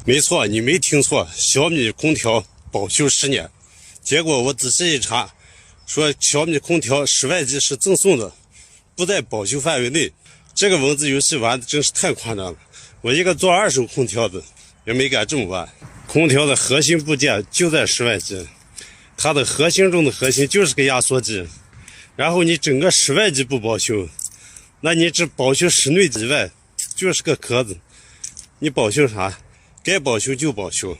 没错，你没听错，小米空调保修10年。结果我仔细一查，说小米空调室外机是赠送的，不在保修范围内。这个文字游戏玩的真是太夸张了。我一个做2手空调的也没敢这么玩。空调的核心部件就在室外机，它的核心中的核心就是个压缩机。然后你整个室外机不保修，那你只保修室内机外就是个壳子。你保修啥？该保修就保修。